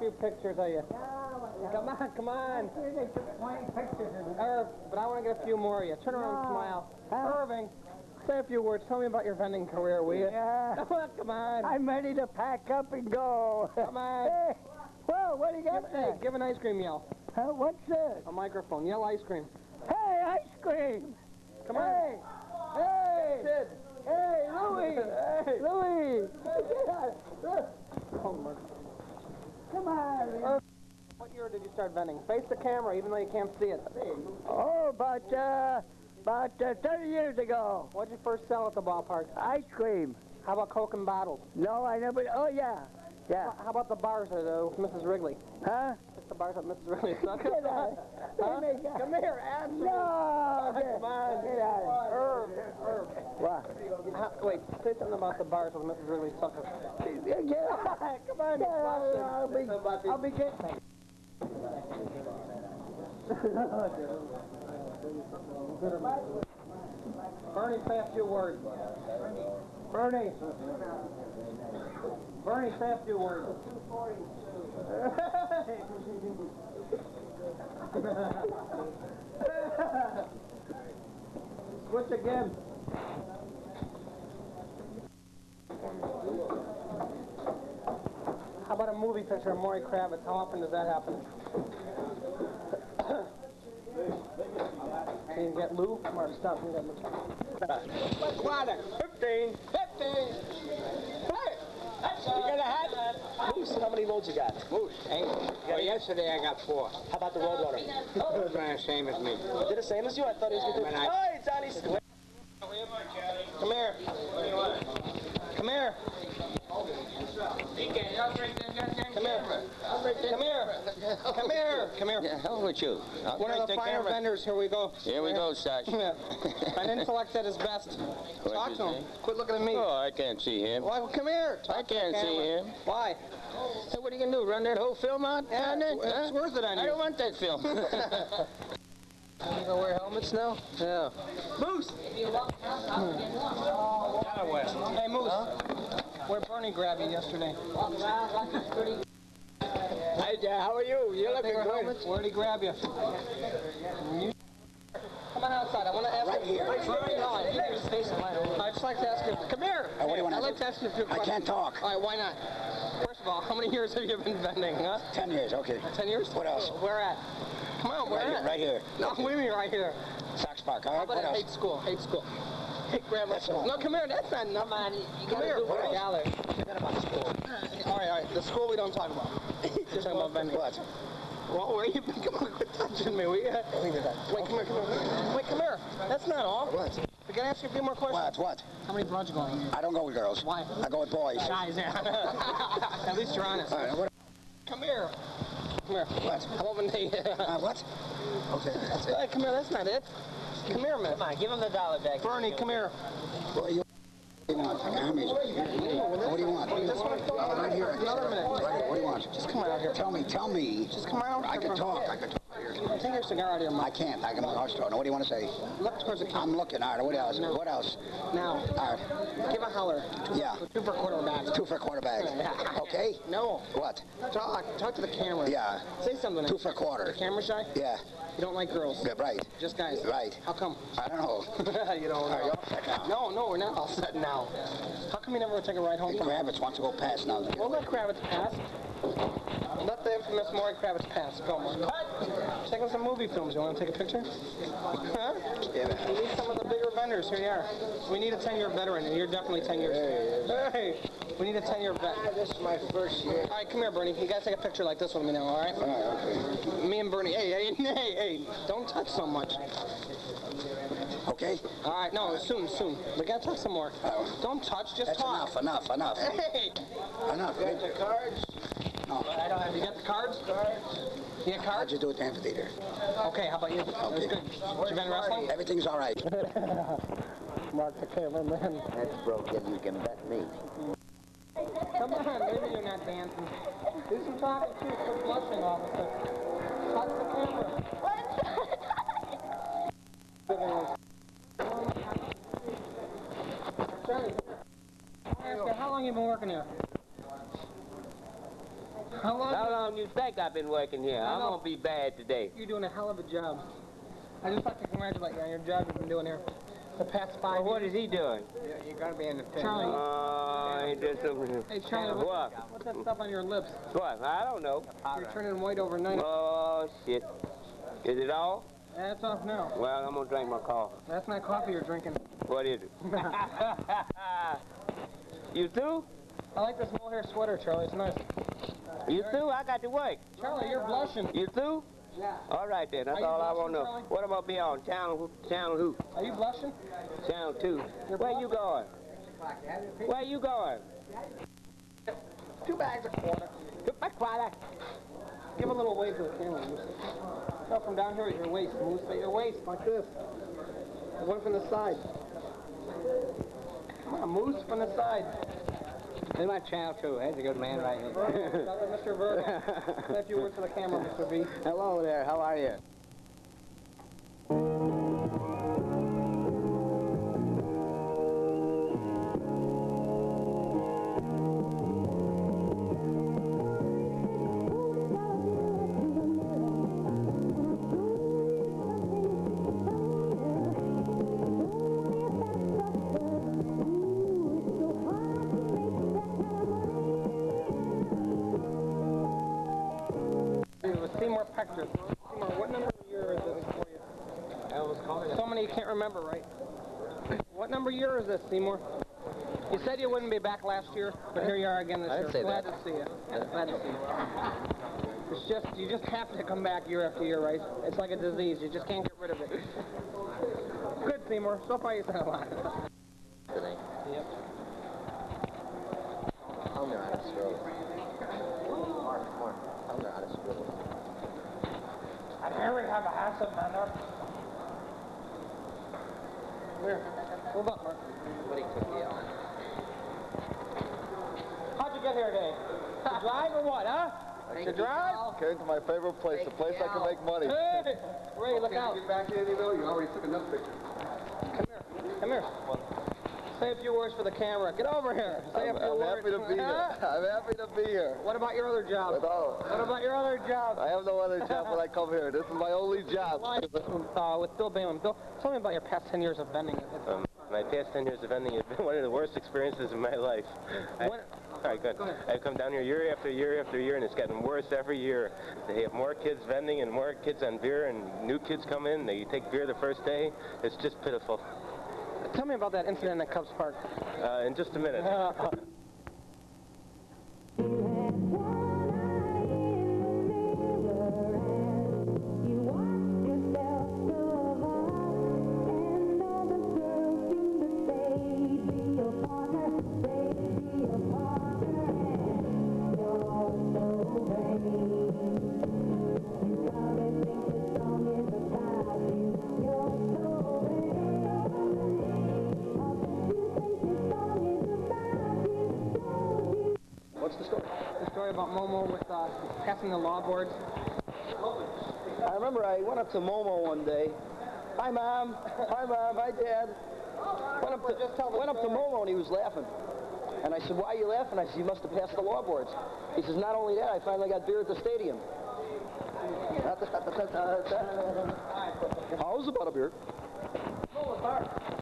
few pictures of you. Come on, come on. They took 20 pictures of me. Irv, but I want to get a few more of you. Turn around and smile. Irving, say a few words. Tell me about your vending career, will you? Yeah. Come on. I'm ready to pack up and go. Come on. Hey, well, what do you got there? Hey, give an ice cream yell. What's this? A microphone. Yell ice cream. Hey, ice cream. Come on. Hey. Hey. Sid. Hey, Louie. Hey. Louie. Oh, Mark. Come on. Irv, what year did you start vending? Face the camera, even though you can't see it. Oh, about 30 years ago. What did you first sell at the ballpark? Ice cream. How about Coke and bottles? No, I never. Oh, yeah. Yeah. How about the bars at Mrs. Wrigley? Huh? Just the bars at Mrs. Wrigley. Huh? Come here, absolutely. No. Come on. Get out of here. Irv. What? Wait, say something about the bars with Mrs. Wrigley sucker. Get out. Come on, I'll be getting. Bernie, say a few words. Bernie, say a few words. Switch again. How about a movie picture of Maury Kravitz? How often does that happen? Can you get Lou? Mark, stop. You got Water. 15. 15. Hey, you got a hat? Moose, how many loads you got? Moose. Well, yesterday I got 4. How about the Roadrunner? He's the same as me. Did the same as you? I thought he was going to do. Hey, Johnny's. Come here. Come here. Come here. Come here. Yeah, hell with you. One of the finer vendors. Here we go. Here we go, Sash. An intellect at his best. Talk to him. Quit looking at me. Oh, I can't see him. Well, come here. I can't see him. Why? Hey, what are you going to do, run that whole film out? Yeah, it's worth it on you. I don't want that film. You gonna wear helmets now? Yeah. Moose! Hey, Moose. Where Bernie grabbed you yesterday? Hey, how are you? You're looking good. Where'd he grab you? Come on outside. I want to ask you. I'd just like to ask you. Come here. What do you want I'd like to ask you a few questions. I can't talk. All right, why not? First of all, how many years have you been vending, huh? 10 years, okay. 10 years? What else? Where at? Come on, where at? Right here. No, what do you mean right here? Sox Park, all How right? about What else? hate school? Hate school. Hate grammar That's school. all. No, come here. That's not enough. Come on, you Come got here. to do What it. else? Forget about school. All right. The school we don't talk about. We're talking about vending. What? Well, where you been? Come on, quit touching me. Wait, come here. Wait, come here. That's not all. What? We gotta ask you a few more questions. What? How many bloods you going? I don't go with girls. Why? I go with boys. Guys, yeah. At least you're honest. All right, what? Come here. Come here. What? How about when they... What? Okay, that's it. Hey, come here. That's not it. Come here, man. Come on, give him the $1 back. Bernie, come here. What do you want? What do you want? This one? Right here. Another minute. Right here. What do you want? Just come out here. Tell me. Just come out. I can talk. I can talk. Take your cigar out of your mouth. I can't. I can hush talk. Now, what do you want to say? Look towards the camera. I'm looking. All right, what else? No. What else? Now, All right. give a holler. Yeah. 2 for quarterbacks. 2 for quarterback. Okay? No. What? Talk to the camera. Yeah. Say something. 2 for a quarter. The camera shy? Yeah. You don't like girls? Yeah, right. Just guys? Right. How come? I don't know. You don't All right, know. you're all set now. No, we're not all set now. How come you never take a ride home? Kravitz wants to go past now. We'll let Kravitz pass. Let the infamous Maury Kravitz pass. Go, Mark. Take him some movie films. You want to take a picture? Huh? Yeah. We need some of the bigger vendors. Here you are. We need a 10-year veteran, and you're definitely 10 years. Hey, we need a 10-year vet. This is my first year. All right, come here, Bernie. You guys take a picture like this with me now, all right? All right, okay. Me and Bernie. Hey, don't touch so much. Okay? All right, no, soon. We gotta talk some more. Don't touch, just That's talk. enough. Hey, Enough. Got the cards? No. you got the cards? You got How'd cards? you do at the amphitheater? Okay, how about you? That was good. You been wrestling? Everything's all right. Mark the cameraman. That's broken. You can bet me. Come on, maybe you're not dancing. Do some talking too. Quit blushing, officer. Touch the camera. Johnny, how long you been working here? How long you think I've been working here? I'm know. gonna be bad today. You're doing a hell of a job. I just like to congratulate you on your job you've been doing here the past 5 Well, what years. is he doing? You're gonna be in the Charlie, He did something. hey Charlie, what's that stuff on your lips? What? I don't know. You're turning white overnight. Oh, shit. Is it all? That's off now. Well, I'm gonna drink my coffee. That's not coffee you're drinking. What is it? You through? I like this mohair sweater, Charlie. It's nice. You through? I got to work. Charlie, you're blushing. You through? Yeah. All right then. That's Are you all I blushing, want to know. Charlie? What am I be on? Channel who? Are you blushing? Channel 2. You're Where you blushing. going? Where you going? 2 bags of quarter. Took my quarter. Give a little wave to the camera, Moose. Go from down here at your waist, Moose. At your waist, like this. One from the side. Come on, Moose, from the side. This my channel too. He's a good man right here. Mr. Virgo. Say a few words for the camera, Mr. V. Hello there. How are you? Seymour Pector. Seymour, what number year is this for you? So many you can't remember, right? What number year is this, Seymour? You said you wouldn't be back last year, but here you are again this year. say Glad that. to see you. Glad to see you. It's just, you just have to come back year after year, right? It's like a disease. You just can't get rid of it. Good, Seymour. So far you said a lot. Today. Yep. Tell me how to stroke. Mark. Tell me how to stroke. And here we have a handsome manner. Here, move up, Mark. What he took you on? How'd you get here today? To drive or what, huh? To drive? Came to my favorite place, the place I can make money. Hey! Ray, look out. Get back in, you know, you already took enough pictures. Come here. Come here. Say a few words for the camera. Get over here. Say a few I'm words. happy to be here. I'm happy to be here. What about your other job? What about your other job? I have no other job when I come here. This is my only job. With Bill Bailey. Bill, tell me about your past 10 years of vending. My past 10 years of vending has been one of the worst experiences of my life. All right, good. I've come down here year after year after year, and it's gotten worse every year. They have more kids vending and more kids on beer, and new kids come in. They take beer the first day. It's just pitiful. Tell me about that incident at Cubs Park. In just a minute. What's the story? The story about Momo with passing the law boards. I remember I went up to Momo one day. Hi, Mom. Hi, Mom. Hi, Dad. Went up to Momo and he was laughing. And I said, why are you laughing? I said, you must have passed the law boards. He says, not only that, I finally got beer at the stadium. How's about a beer?